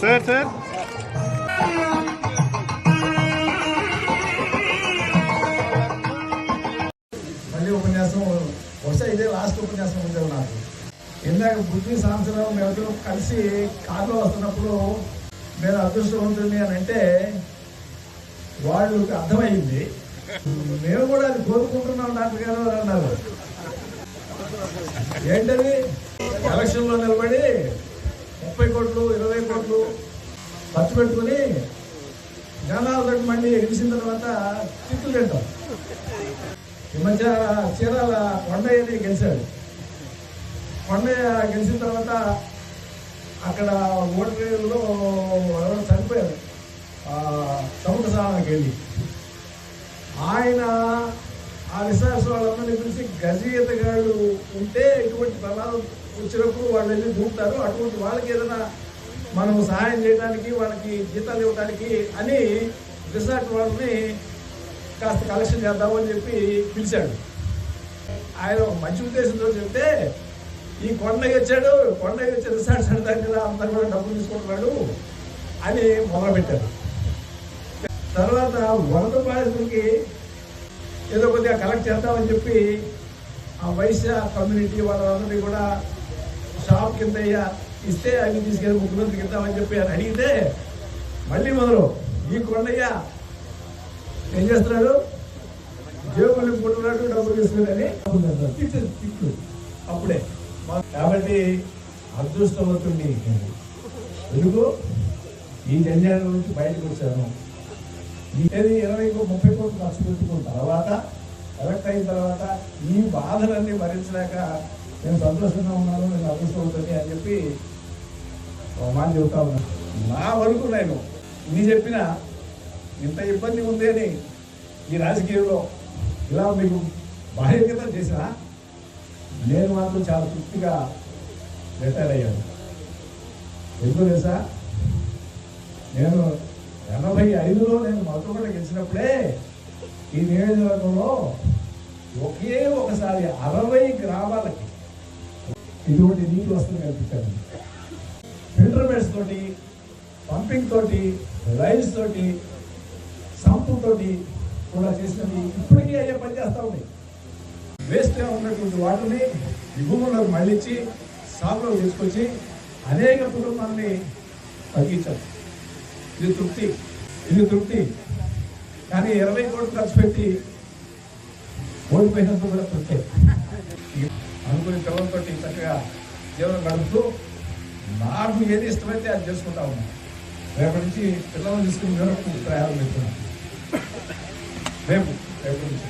Sir sir మళ్ళీ ఉపన్యాసం బహుశా ఇదే లాస్ట్ ఉపన్యాసం ఉండేది నాకు. ఇందాక బుద్ధి సాంసరావు మేమిద్దరం కలిసి కారులో వస్తున్నప్పుడు నేను అదృష్టవంతుడిని అని అంటే వాళ్ళకి అర్థమైంది. మేము కూడా అది కోరుకుంటున్నాం డాక్టర్ గారు అని అన్నారు. ఏంటది? ఎలక్షన్లో నిలబడి 30 కోట్లు 20 కోట్లు ఖర్చు పెట్టుకుని జనాలతో మళ్ళీ గెలిచిన తర్వాత తిట్లు తింటాం. ఈ మధ్య చీరాల కొండయ్యని గెలిచాడు. కొండయ్య గెలిచిన తర్వాత అక్కడ ఓటర్లో ఎవరు చనిపోయారు సముద్ర స్నానానికి వెళ్ళి. ఆయన ఆ రిసార్ట్స్ వాళ్ళందరినీ పిలిచి గజీతగాళ్ళు ఉంటే ఎటువంటి ప్రమాదం వచ్చినప్పుడు వాళ్ళు వెళ్ళి దూకుతారు, అటువంటి వాళ్ళకి ఏదైనా మనం సహాయం చేయడానికి వాళ్ళకి జీతాలు ఇవ్వడానికి అని రిసార్ట్ వాళ్ళని కాస్త కలెక్షన్ చేద్దామని చెప్పి పిలిచాడు. ఆయన ఒక మంచి ఉద్దేశంతో చెప్తే ఈ కొండకి వచ్చాడు రిసార్ట్స్ అంటారు కదా, అందరు కూడా డబ్బులు తీసుకుంటున్నాడు అని మొదలుపెట్టారు. తర్వాత వరద బాధితులకి ఏదో కొద్దిగా కలెక్ట్ చేద్దామని చెప్పి ఆ వైశ్య కమ్యూనిటీ వాళ్ళందరినీ కూడా షాప్ కింద ఇస్తే అవి తీసుకెళ్ళి ముఖ్యమంత్రికి ఇద్దామని చెప్పి అని అడిగితే మళ్ళీ మొదలు ఈ కొండయ్య ఏం చేస్తున్నాడు, జేబులు నింపుకుంటున్నాడు, డబ్బులు తీసుకుని తిట్లు అప్పుడే. కాబట్టి అదృష్టవంతుడిని ఎందుకు ఈ జంజాల నుంచి బయటకు వచ్చాను. ఏది 20-30 కోట్లు ఖర్చు పెట్టుకున్న తర్వాత ఎలక్ట్ అయిన తర్వాత ఈ బాధలన్నీ భరించలేక నేను సంతోషంగా ఉన్నాను, నేను అదృష్టవంతుని అని చెప్పి మాట చెబుతా ఉన్నాను. నా వరకు నేను నీ చెప్పిన ఇంత ఇబ్బంది ఉంది అని ఈ రాజకీయంలో ఇలా మీకు బాహ్యత చేసినా నేను మాత్రం చాలా తృప్తిగా రిటైర్ అయ్యాను. ఎందుకు తెలుసా, నేను 85లో నేను మొదటి గెలిచినప్పుడే ఈ నియోజకవర్గంలో ఒకే ఒకసారి 60 గ్రామాలకి ఇటువంటి నీటి వసతులు కల్పించాను. ఫిల్టర్ బెడ్స్ తోటి, పంపింగ్ తోటి, రైల్స్ తోటి, సంపు తోటి కూడా చేసినవి ఇప్పటికీ అయ్యే పని చేస్తూ ఉన్నాయి. వేస్ట్గా ఉన్నటువంటి వాటిని ఈ భూములకు మళ్ళించి సాగులో తీసుకొచ్చి అనేక కుటుంబాన్ని తగ్గించారు. ఇది తృప్తి. కానీ 20 కోట్లు ఖర్చు పెట్టి ఓడిపోయినందుకు కూడా తృప్తి. అనుకుని పిల్లలతో చక్కగా జీవనం గడుపుతూ నాకు ఏది ఇష్టమైతే అది చేసుకుంటా ఉన్నాను. రేపటి నుంచి పిల్లలను తీసుకుని ప్రయాణం చేస్తున్నాను. రేపు నుంచి